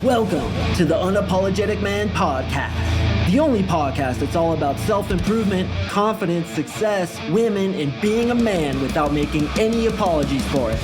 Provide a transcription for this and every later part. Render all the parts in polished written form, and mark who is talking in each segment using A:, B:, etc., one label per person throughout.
A: Welcome to the Unapologetic Man Podcast, the only podcast that's all about self-improvement, confidence, success, women, and being a man without making any apologies for it.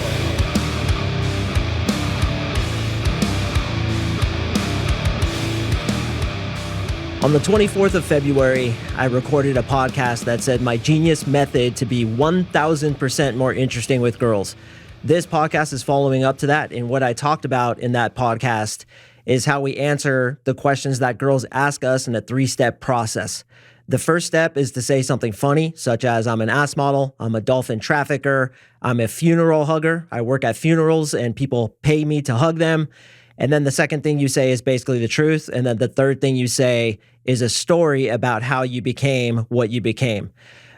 A: On the 24th of February, I recorded a podcast that said my genius method to be 1,000% more interesting with girls. This podcast is following up to that, and what I talked about in that podcast is how we answer the questions that girls ask us in a 3-step process. The first step is to say something funny, such as I'm an ass model, I'm a dolphin trafficker, I'm a funeral hugger, I work at funerals and people pay me to hug them. And then the second thing you say is basically the truth. And then the third thing you say is a story about how you became what you became.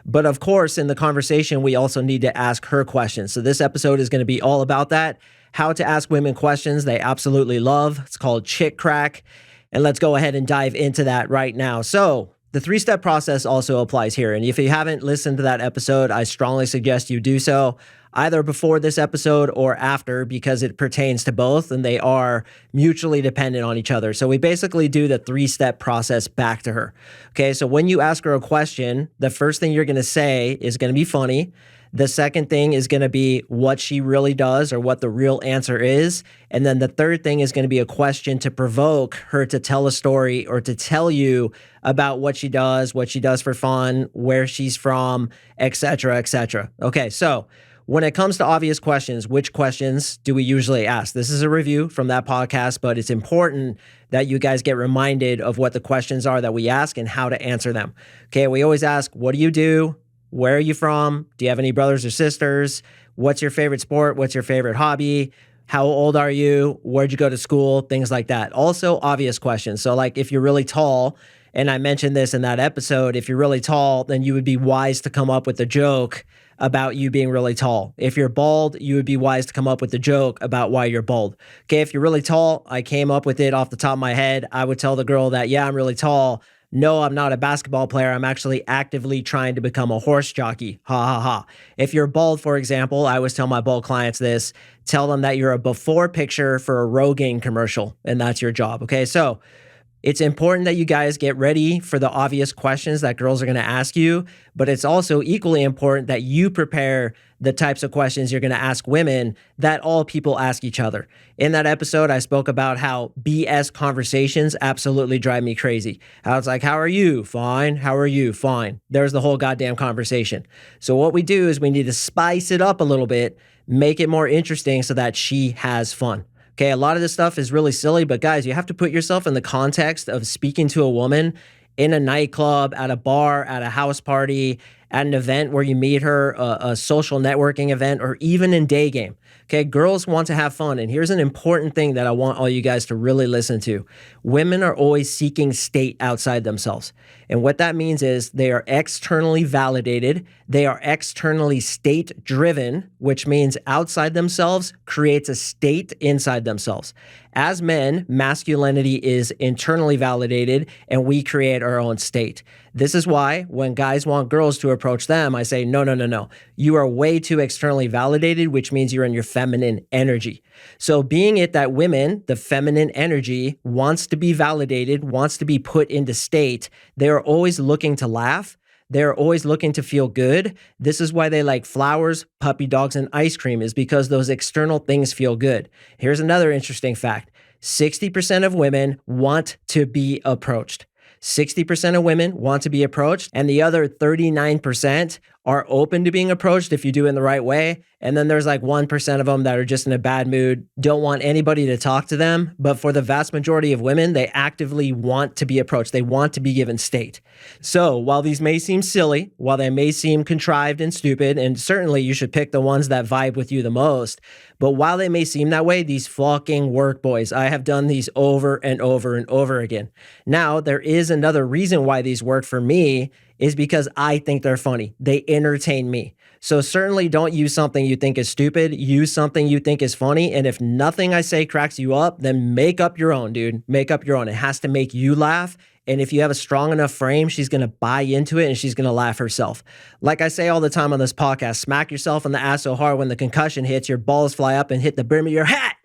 A: But of course, in the conversation, we also need to ask her questions. So this episode is going to be all about that, how to ask women questions they absolutely love. It's called Chick Crack. And let's go ahead and dive into that right now. So the 3-step process also applies here. And if you haven't listened to that episode, I strongly suggest you do so, either before this episode or after, because it pertains to both and they are mutually dependent on each other. So we basically do the 3-step process back to her. Okay, so when you ask her a question, the first thing you're going to say is going to be funny. The second thing is going to be what she really does or what the real answer is. And then the third thing is going to be a question to provoke her to tell a story or to tell you about what she does for fun, where she's from, etc., etc. Okay, so when it comes to obvious questions, which questions do we usually ask? This is a review from that podcast, but it's important that you guys get reminded of what the questions are that we ask and how to answer them. Okay, we always ask, what do you do? Where are you from? Do you have any brothers or sisters? What's your favorite sport? What's your favorite hobby? How old are you? Where'd you go to school? Things like that. Also, obvious questions. So like if you're really tall, and I mentioned this in that episode, if you're really tall, then you would be wise to come up with a joke about you being really tall. If you're bald, you would be wise to come up with a joke about why you're bald. Okay, if you're really tall, I came up with it off the top of my head. I would tell the girl that, yeah, I'm really tall. No, I'm not a basketball player. I'm actually actively trying to become a horse jockey. Ha ha ha. If you're bald, for example, I always tell my bald clients this, tell them that you're a before picture for a Rogaine commercial, and that's your job. Okay, so it's important that you guys get ready for the obvious questions that girls are going to ask you, but it's also equally important that you prepare the types of questions you're going to ask women that all people ask each other. In that episode, I spoke about how BS conversations absolutely drive me crazy. How it's like, how are you? Fine. How are you? Fine. There's the whole goddamn conversation. So what we do is we need to spice it up a little bit, make it more interesting so that she has fun. Okay, a lot of this stuff is really silly, but guys, you have to put yourself in the context of speaking to a woman in a nightclub, at a bar, at a house party, at an event where you meet her, a social networking event, or even in day game. Okay, girls want to have fun. And here's an important thing that I want all you guys to really listen to. Women are always seeking state outside themselves. And what that means is they are externally validated. They are externally state driven, which means outside themselves creates a state inside themselves. As men, masculinity is internally validated and we create our own state. This is why when guys want girls to approach them, I say, no. You are way too externally validated, which means you're in your feminine energy. So being it that women, the feminine energy, wants to be validated, wants to be put into state, they're always looking to laugh. They're always looking to feel good. This is why they like flowers, puppy dogs, and ice cream, is because those external things feel good. Here's another interesting fact. 60% of women want to be approached. 60% of women want to be approached, and the other 39% are open to being approached if you do it in the right way. And then there's like 1% of them that are just in a bad mood, don't want anybody to talk to them. But for the vast majority of women, they actively want to be approached. They want to be given state. So while these may seem silly, while they may seem contrived and stupid, and certainly you should pick the ones that vibe with you the most, but while they may seem that way, these fucking work, boys. I have done these over and over and over again. Now, there is another reason why these work for me, is because I think they're funny. They entertain me. So certainly don't use something you think is stupid. Use something you think is funny. And if nothing I say cracks you up, then make up your own, dude. Make up your own. It has to make you laugh. And if you have a strong enough frame, she's going to buy into it and she's going to laugh herself. Like I say all the time on this podcast, smack yourself in the ass so hard when the concussion hits, your balls fly up and hit the brim of your hat.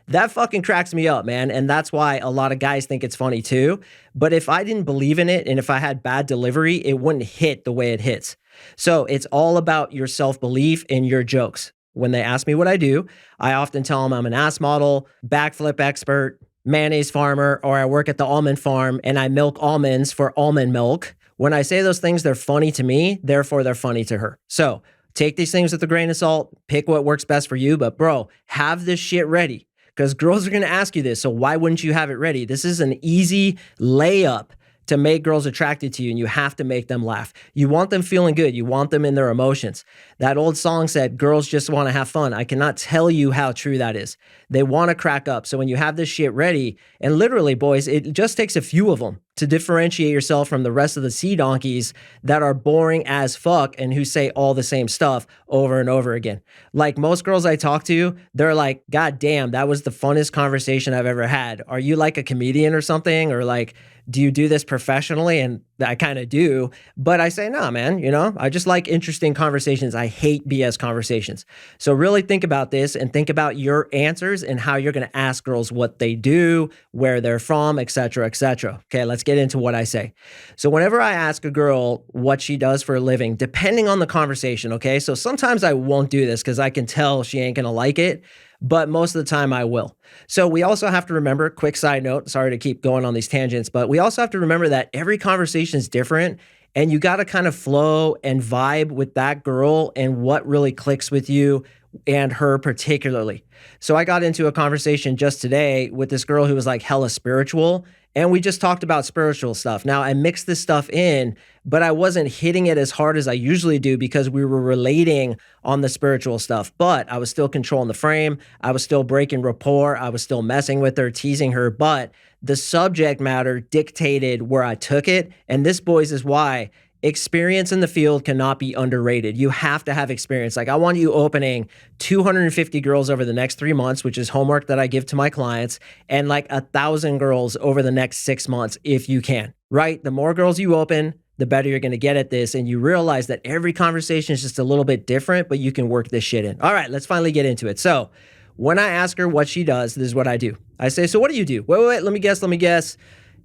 A: That fucking cracks me up, man. And that's why a lot of guys think it's funny too. But if I didn't believe in it and if I had bad delivery, it wouldn't hit the way it hits. So it's all about your self-belief in your jokes. When they ask me what I do, I often tell them I'm an ass model, backflip expert, mayonnaise farmer, or I work at the almond farm and I milk almonds for almond milk. When I say those things, they're funny to me, therefore they're funny to her. So take these things with a grain of salt, pick what works best for you, but bro, have this shit ready because girls are gonna ask you this, so why wouldn't you have it ready? This is an easy layup to make girls attracted to you, and you have to make them laugh. You want them feeling good. You want them in their emotions. That old song said, girls just want to have fun. I cannot tell you how true that is. They want to crack up. So when you have this shit ready, and literally, boys, it just takes a few of them to differentiate yourself from the rest of the sea donkeys that are boring as fuck and who say all the same stuff over and over again. Like most girls I talk to, they're like, God damn, that was the funnest conversation I've ever had. Are you like a comedian or something? Or like, do you do this professionally? And I kind of do, but I say, nah, man, I just like interesting conversations. I hate BS conversations. So really think about this and think about your answers and how you're going to ask girls what they do, where they're from, et cetera, et cetera. Okay, let's get into what I say. So whenever I ask a girl what she does for a living, depending on the conversation, okay, so sometimes I won't do this because I can tell she ain't going to like it. But most of the time I will. So we also have to remember, quick side note, sorry to keep going on these tangents, but we also have to remember that every conversation is different and you got to kind of flow and vibe with that girl and what really clicks with you and her particularly. So I got into a conversation just today with this girl who was like hella spiritual, and we just talked about spiritual stuff. Now I mixed this stuff in, but I wasn't hitting it as hard as I usually do because we were relating on the spiritual stuff, but I was still controlling the frame. I was still breaking rapport. I was still messing with her, teasing her, but the subject matter dictated where I took it. And this, boys, is why experience in the field cannot be underrated. You have to have experience. Like I want you opening 250 girls over the next 3 months, which is homework that I give to my clients, and like 1,000 girls over the next 6 months if you can, right? The more girls you open, the better you're going to get at this. And you realize that every conversation is just a little bit different, but you can work this shit in. All right, let's finally get into it. So when I ask her what she does, this is what I do. I say, so what do you do? Wait, let me guess.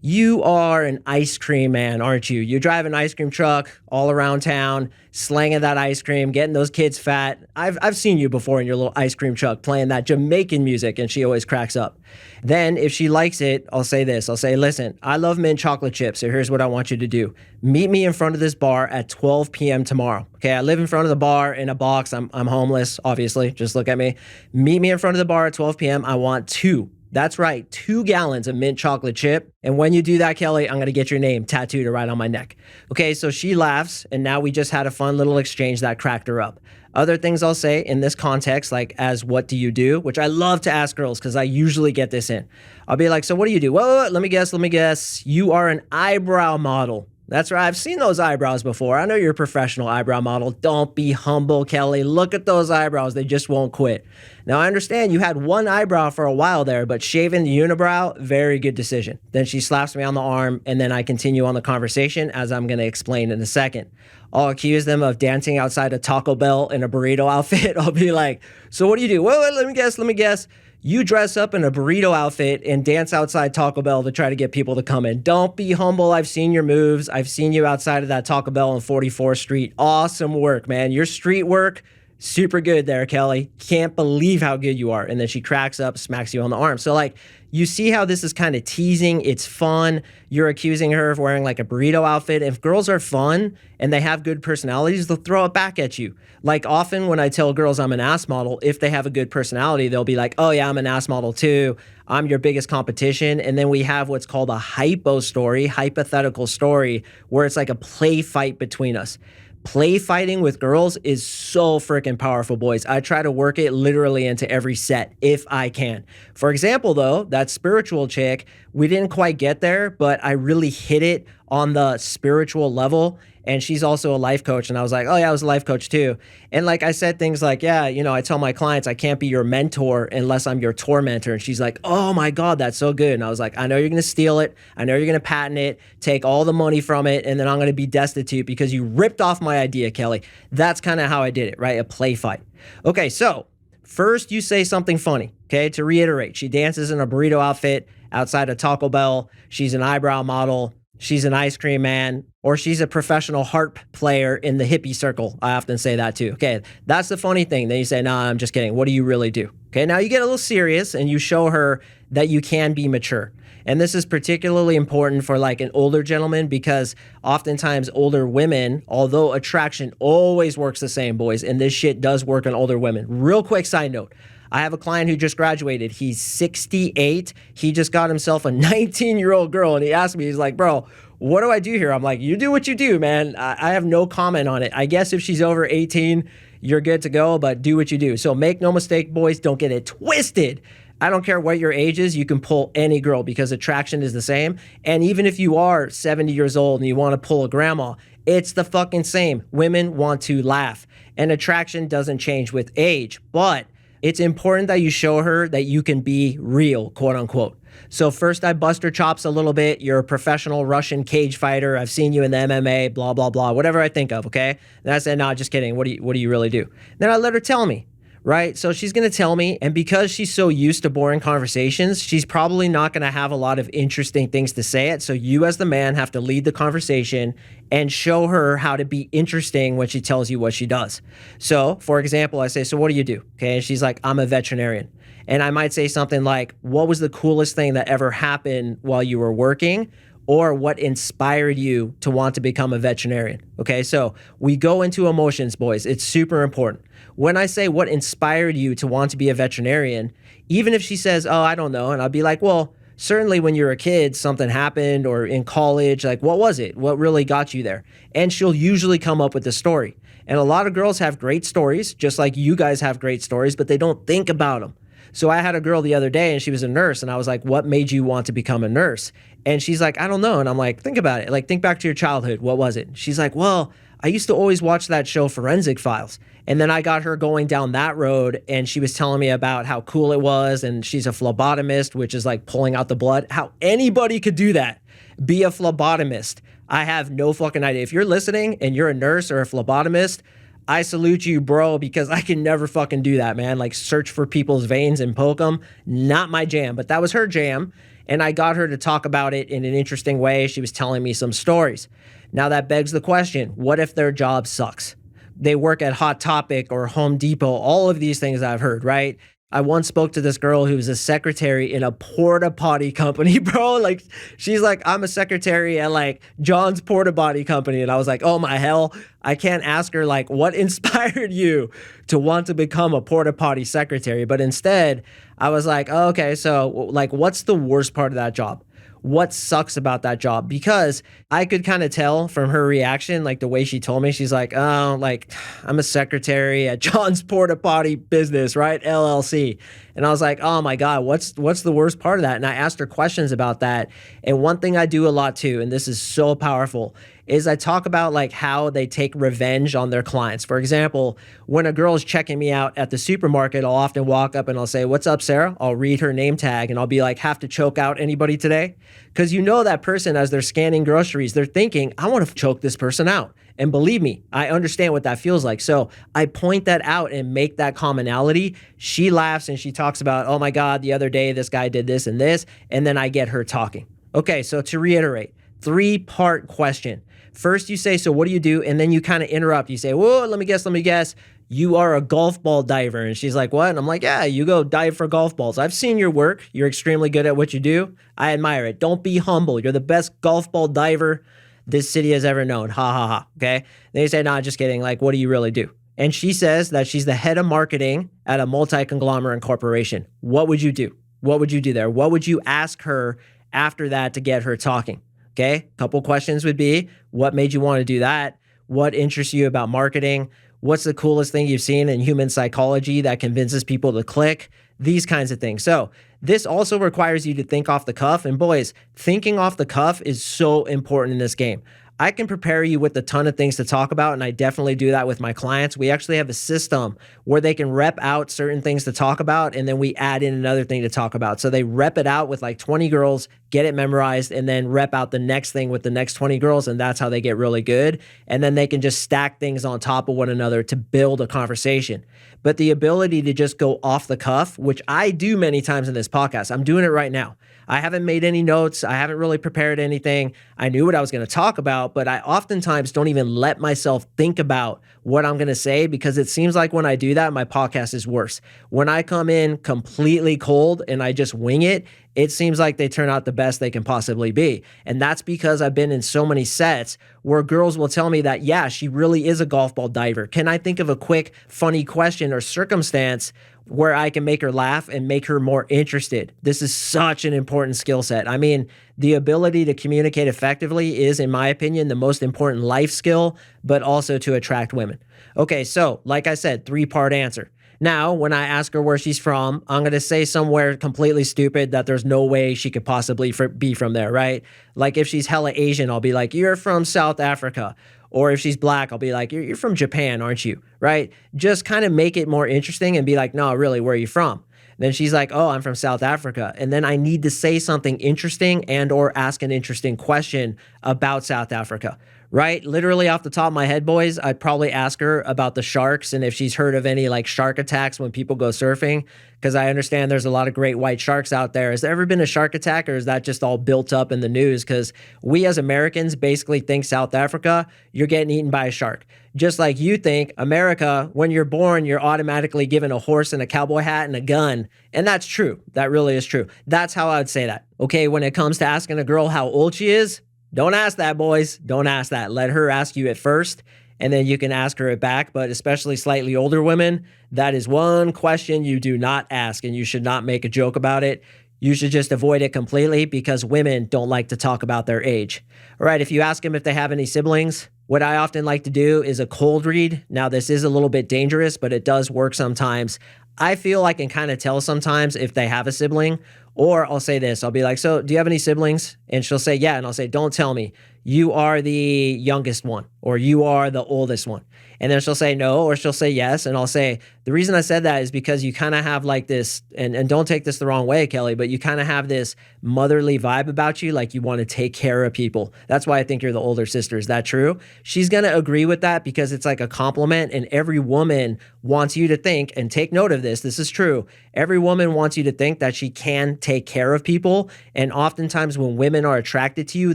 A: You are an ice cream man, aren't you? You drive an ice cream truck all around town, slanging that ice cream, getting those kids fat. I've seen you before in your little ice cream truck playing that Jamaican music, and she always cracks up. Then if she likes it, I'll say this. I'll say, listen, I love mint chocolate chips, so here's what I want you to do. Meet me in front of this bar at 12 p.m. tomorrow. Okay, I live in front of the bar in a box. I'm homeless, obviously. Just look at me. Meet me in front of the bar at 12 p.m. I want 2. That's right, 2 gallons of mint chocolate chip. And when you do that, Kelly, I'm gonna get your name tattooed right on my neck. Okay, so she laughs, and now we just had a fun little exchange that cracked her up. Other things I'll say in this context, like as what do you do, which I love to ask girls because I usually get this in. I'll be like, so what do you do? Whoa, let me guess. You are an eyebrow model. That's right. I've seen those eyebrows before. I know you're a professional eyebrow model. Don't be humble, Kelly. Look at those eyebrows. They just won't quit. Now, I understand you had one eyebrow for a while there, but shaving the unibrow, very good decision. Then she slaps me on the arm, and then I continue on the conversation, as I'm going to explain in a second. I'll accuse them of dancing outside a Taco Bell in a burrito outfit. I'll be like, so what do you do? Wait, let me guess. You dress up in a burrito outfit and dance outside Taco Bell to try to get people to come in. Don't be humble. I've seen your moves. I've seen you outside of that Taco Bell on 44th Street. Awesome work, man. Your street work, super good there, Kelly. Can't believe how good you are. And then she cracks up, smacks you on the arm. So like, you see how this is kind of teasing. It's fun. You're accusing her of wearing like a burrito outfit. If girls are fun and they have good personalities, they'll throw it back at you. Like often when I tell girls I'm an ass model, if they have a good personality, they'll be like, oh yeah, I'm an ass model too. I'm your biggest competition. And then we have what's called a hypothetical story, where it's like a play fight between us. Play fighting with girls is so freaking powerful, boys. I try to work it literally into every set if I can. For example, though, that spiritual chick, we didn't quite get there, but I really hit it on the spiritual level. And she's also a life coach. And I was like, oh yeah, I was a life coach too. And like I said things like, yeah, I tell my clients I can't be your mentor unless I'm your tormentor. And she's like, oh my God, that's so good. And I was like, I know you're going to steal it. I know you're going to patent it, take all the money from it. And then I'm going to be destitute because you ripped off my idea, Kelly. That's kind of how I did it, right? A play fight. Okay, so First, you say something funny, okay? To reiterate, she dances in a burrito outfit outside of Taco Bell. She's an eyebrow model. She's an ice cream man, or she's a professional harp player in the hippie circle. I often say that too. Okay, that's the funny thing. Then you say, nah, I'm just kidding. What do you really do? Okay, now you get a little serious and you show her that you can be mature. And this is particularly important for like an older gentleman because oftentimes older women, although attraction always works the same, boys, and this shit does work on older women. Real quick side note. I have a client who just graduated. He's 68. He just got himself a 19-year-old girl. And he asked me, he's like, bro, what do I do here? I'm like, you do what you do, man. I have no comment on it. I guess if she's over 18, you're good to go, but do what you do. So make no mistake, boys, don't get it twisted. I don't care what your age is, you can pull any girl because attraction is the same. And even if you are 70 years old and you want to pull a grandma, it's the fucking same. Women want to laugh. And attraction doesn't change with age. But it's important that you show her that you can be real, quote unquote. So first I bust her chops a little bit. You're a professional Russian cage fighter. I've seen you in the MMA, blah, blah, blah, whatever I think of, okay? Then I said, nah, just kidding. What do you really do? Then I let her tell me, right? So she's going to tell me, and because she's so used to boring conversations, she's probably not going to have a lot of interesting things to say it. So you as the man have to lead the conversation and show her how to be interesting when she tells you what she does. So for example, I say, so what do you do? Okay. And she's like, I'm a veterinarian. And I might say something like, what was the coolest thing that ever happened while you were working? Or what inspired you to want to become a veterinarian? Okay, so we go into emotions, boys. It's super important. When I say what inspired you to want to be a veterinarian, even if she says, oh, I don't know, and I'll be like, well, certainly when you're a kid, something happened, or in college, like what was it? What really got you there? And she'll usually come up with a story. And a lot of girls have great stories, just like you guys have great stories, but they don't think about them. So I had a girl the other day and she was a nurse and I was like, what made you want to become a nurse? And she's like, I don't know. And I'm like, think about it. Like, think back to your childhood. What was it? She's like, well, I used to always watch that show Forensic Files. And then I got her going down that road and she was telling me about how cool it was. And she's a phlebotomist, which is like pulling out the blood. How anybody could do that, be a phlebotomist. I have no fucking idea. If you're listening and you're a nurse or a phlebotomist, I salute you, bro, because I can never fucking do that, man. Like search for people's veins and poke them. Not my jam, but that was her jam. And I got her to talk about it in an interesting way. She was telling me some stories. Now that begs the question, what if their job sucks? They work at Hot Topic or Home Depot, all of these things I've heard, right? I once spoke to this girl who was a secretary in a porta potty company, bro. Like, she's like, I'm a secretary at like John's porta potty company. And I was like, oh my hell, I can't ask her like, what inspired you to want to become a porta potty secretary? But instead, I was like, oh, okay, so like, what's the worst part of that job? What sucks about that job? Because I could kind of tell from her reaction, like the way she told me, she's like, oh, like I'm a secretary at John's Porta Potty Business, right? LLC. And I was like, oh my God, what's the worst part of that? And I asked her questions about that. And one thing I do a lot too, and this is so powerful, is I talk about like how they take revenge on their clients. For example, when a girl is checking me out at the supermarket, I'll often walk up and I'll say, what's up, Sarah? I'll read her name tag and I'll be like, have to choke out anybody today? Because you know that person, as they're scanning groceries, they're thinking, I want to choke this person out. And believe me, I understand what that feels like. So I point that out and make that commonality. She laughs and she talks about, oh my God, the other day this guy did this and this. And then I get her talking. Okay, so to reiterate, 3-part question. First, you say, so what do you do? And then you kind of interrupt. You say, whoa, let me guess. You are a golf ball diver. And she's like, what? And I'm like, yeah, you go dive for golf balls. I've seen your work. You're extremely good at what you do. I admire it. Don't be humble. You're the best golf ball diver this city has ever known. Ha, ha, ha. Okay. Then you say, nah, just kidding. Like, what do you really do? And she says that she's the head of marketing at a multi-conglomerate corporation. What would you do? What would you do there? What would you ask her after that to get her talking? Okay, a couple questions would be, what made you want to do that? What interests you about marketing? What's the coolest thing you've seen in human psychology that convinces people to click? These kinds of things. So this also requires you to think off the cuff. And boys, thinking off the cuff is so important in this game. I can prepare you with a ton of things to talk about, and I definitely do that with my clients. We actually have a system where they can rep out certain things to talk about, and then we add in another thing to talk about. So they rep it out with like 20 girls, get it memorized, and then rep out the next thing with the next 20 girls, and that's how they get really good. And then they can just stack things on top of one another to build a conversation. But the ability to just go off the cuff, which I do many times in this podcast, I'm doing it right now. I haven't made any notes. I haven't really prepared anything. I knew what I was going to talk about, but I oftentimes don't even let myself think about what I'm going to say, because it seems like when I do that, my podcast is worse. When I come in completely cold and I just wing it, it seems like they turn out the best they can possibly be. And that's because I've been in so many sets where girls will tell me that, yeah, she really is a golf ball diver. Can I think of a quick, funny question or circumstance where I can make her laugh and make her more interested? This is such an important skill set. I mean, the ability to communicate effectively is, in my opinion, the most important life skill, but also to attract women. Okay, so like I said, 3-part answer. Now, when I ask her where she's from, I'm going to say somewhere completely stupid that there's no way she could possibly be from there, right? Like if she's hella Asian, I'll be like, you're from South Africa. Or if she's black, I'll be like, you're from Japan, aren't you? Right? Just kind of make it more interesting and be like, no, really, where are you from? Then she's like, oh, I'm from South Africa. And then I need to say something interesting and or ask an interesting question about South Africa, right? Literally off the top of my head, boys, I'd probably ask her about the sharks and if she's heard of any like shark attacks when people go surfing, because I understand there's a lot of great white sharks out there. Has there ever been a shark attack, or is that just all built up in the news? Because we as Americans basically think South Africa, you're getting eaten by a shark. Just like you think America, when you're born, you're automatically given a horse and a cowboy hat and a gun. And that's true. That really is true. That's how I would say that. Okay, when it comes to asking a girl how old she is, don't ask that, boys. Don't ask that. Let her ask you it first, and then you can ask her it back. But especially slightly older women, that is one question you do not ask, and you should not make a joke about it. You should just avoid it completely, because women don't like to talk about their age. All right, if you ask them if they have any siblings, what I often like to do is a cold read. Now, this is a little bit dangerous, but it does work sometimes. I feel I can kind of tell sometimes if they have a sibling. Or I'll say this, I'll be like, so do you have any siblings? And she'll say, yeah. And I'll say, don't tell me. You are the youngest one, or you are the oldest one. And then she'll say no, or she'll say yes. And I'll say, the reason I said that is because you kind of have like this, and don't take this the wrong way, Kelly, but you kind of have this motherly vibe about you, like you want to take care of people. That's why I think you're the older sister. Is that true? She's going to agree with that because it's like a compliment, and every woman wants you to think, and take note of this, this is true. Every woman wants you to think that she can take care of people. And oftentimes when women are attracted to you,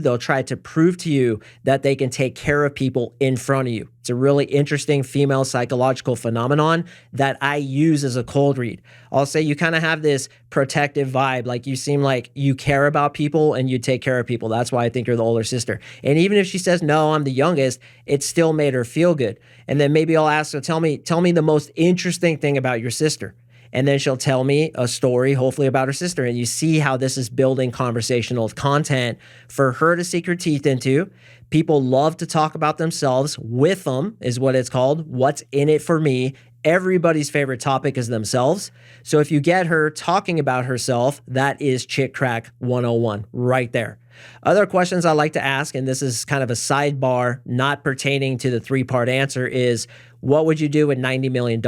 A: they'll try to prove to you that they can take care of people in front of you. It's a really interesting female psychological phenomenon that I use as a cold read. I'll say you kind of have this protective vibe, like you seem like you care about people and you take care of people. That's why I think you're the older sister. And even if she says, no, I'm the youngest, it still made her feel good. And then maybe I'll ask her, tell me the most interesting thing about your sister. And then she'll tell me a story, hopefully about her sister. And you see how this is building conversational content for her to sink her teeth into. People love to talk about themselves with them, is what it's called. What's in it for me? Everybody's favorite topic is themselves. So if you get her talking about herself, that is Chick Crack 101 right there. Other questions I like to ask, and this is kind of a sidebar, not pertaining to the 3-part answer, is what would you do with $90 million?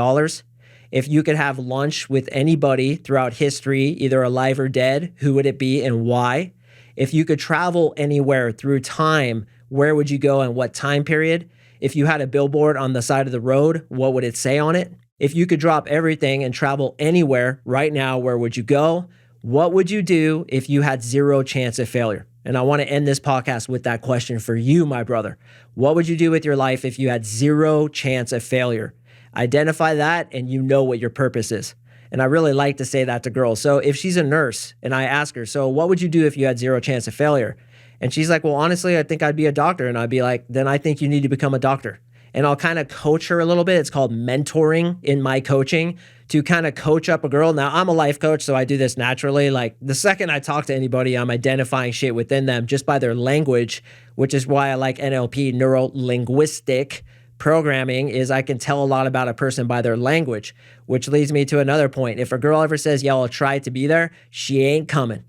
A: If you could have lunch with anybody throughout history, either alive or dead, who would it be and why? If you could travel anywhere through time, where would you go and what time period? If you had a billboard on the side of the road, what would it say on it? If you could drop everything and travel anywhere right now, where would you go? What would you do if you had 0 chance of failure? And I want to end this podcast with that question for you, my brother. What would you do with your life if you had 0 chance of failure? Identify that, and you know what your purpose is. And I really like to say that to girls. So if she's a nurse and I ask her, so what would you do if you had 0 chance of failure? And she's like, well, honestly, I think I'd be a doctor. And I'd be like, then I think you need to become a doctor. And I'll kind of coach her a little bit. It's called mentoring in my coaching, to kind of coach up a girl. Now, I'm a life coach, so I do this naturally. Like the second I talk to anybody, I'm identifying shit within them just by their language, which is why I like NLP, neuro-linguistic programming, is I can tell a lot about a person by their language, which leads me to another point. If a girl ever says, yeah, I'll try to be there, she ain't coming.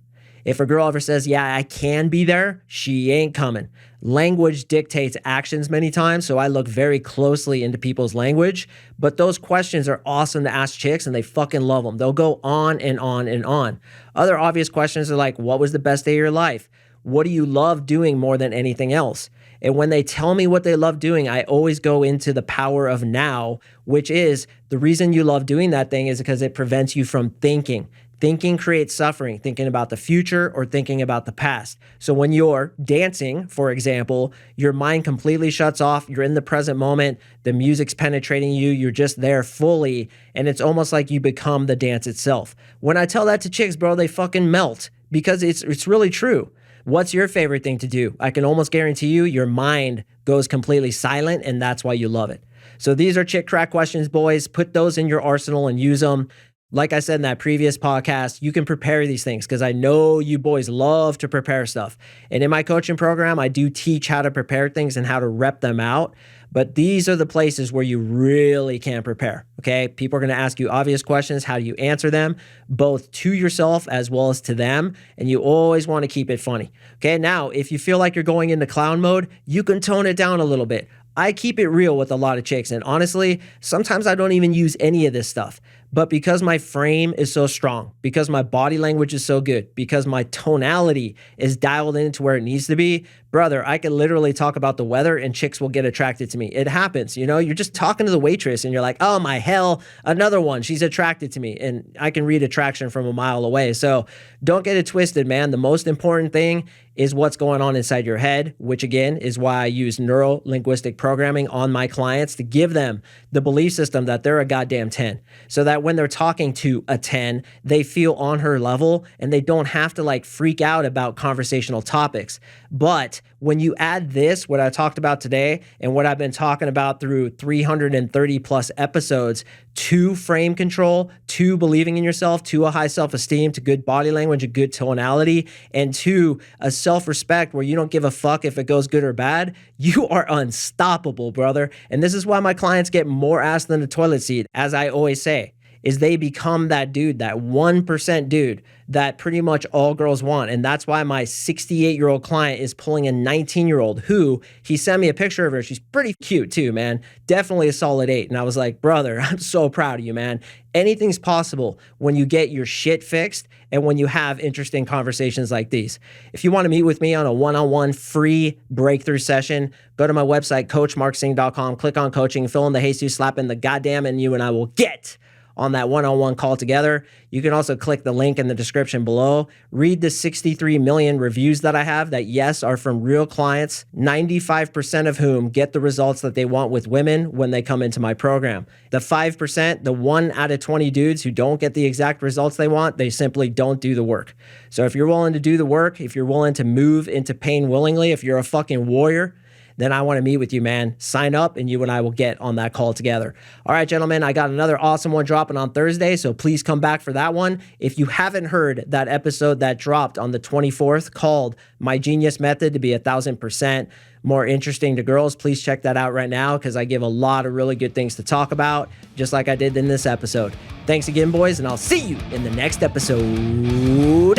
A: If a girl ever says, yeah, I can be there, she ain't coming. Language dictates actions many times, so I look very closely into people's language. But those questions are awesome to ask chicks, and they fucking love them. They'll go on and on and on. Other obvious questions are like, what was the best day of your life? What do you love doing more than anything else? And when they tell me what they love doing, I always go into the power of now, which is the reason you love doing that thing is because it prevents you from thinking. Thinking creates suffering, thinking about the future or thinking about the past. So when you're dancing, for example, your mind completely shuts off. You're in the present moment. The music's penetrating you. You're just there fully. And it's almost like you become the dance itself. When I tell that to chicks, bro, they fucking melt because it's really true. What's your favorite thing to do? I can almost guarantee you your mind goes completely silent, and that's why you love it. So these are chick crack questions, boys. Put those in your arsenal and use them. Like I said in that previous podcast, you can prepare these things because I know you boys love to prepare stuff. And in my coaching program, I do teach how to prepare things and how to rep them out. But these are the places where you really can prepare, okay? People are going to ask you obvious questions. How do you answer them, both to yourself as well as to them? And you always want to keep it funny, okay? Now, if you feel like you're going into clown mode, you can tone it down a little bit. I keep it real with a lot of chicks. And honestly, sometimes I don't even use any of this stuff. But because my frame is so strong, because my body language is so good, because my tonality is dialed into where it needs to be, brother, I can literally talk about the weather and chicks will get attracted to me. It happens, you know, you're just talking to the waitress and you're like, oh my hell, another one, she's attracted to me. And I can read attraction from a mile away. So don't get it twisted, man. The most important thing is what's going on inside your head, which again is why I use neuro-linguistic programming on my clients to give them the belief system that they're a goddamn 10. So that when they're talking to a 10, they feel on her level and they don't have to like freak out about conversational topics. But when you add this, what I talked about today and what I've been talking about through 330 plus episodes, to frame control, to believing in yourself, to a high self-esteem, to good body language, a good tonality, and to a self-respect where you don't give a fuck if it goes good or bad, you are unstoppable, brother. And this is why my clients get more ass than a toilet seat, as I always say, is they become that dude, that 1% dude that pretty much all girls want. And that's why my 68-year-old client is pulling a 19-year-old who, he sent me a picture of her. She's pretty cute too, man. Definitely a solid 8. And I was like, brother, I'm so proud of you, man. Anything's possible when you get your shit fixed and when you have interesting conversations like these. If you want to meet with me on a one-on-one free breakthrough session, go to my website, CoachMarkSing.com, click on coaching, fill in the Jesus, slap in the goddamn, and you and I will get on that one-on-one call together. You can also click the link in the description below. Read the 63 million reviews that I have that, yes, are from real clients, 95% of whom get the results that they want with women when they come into my program. The 5%, the 1 out of 20 dudes who don't get the exact results they want, they simply don't do the work. So if you're willing to do the work, if you're willing to move into pain willingly, if you're a fucking warrior, then I want to meet with you, man. Sign up and you and I will get on that call together. All right, gentlemen, I got another awesome one dropping on Thursday, so please come back for that one. If you haven't heard that episode that dropped on the 24th called My Genius Method to Be 1,000% More Interesting to Girls, please check that out right now because I give a lot of really good things to talk about, just like I did in this episode. Thanks again, boys, and I'll see you in the next episode.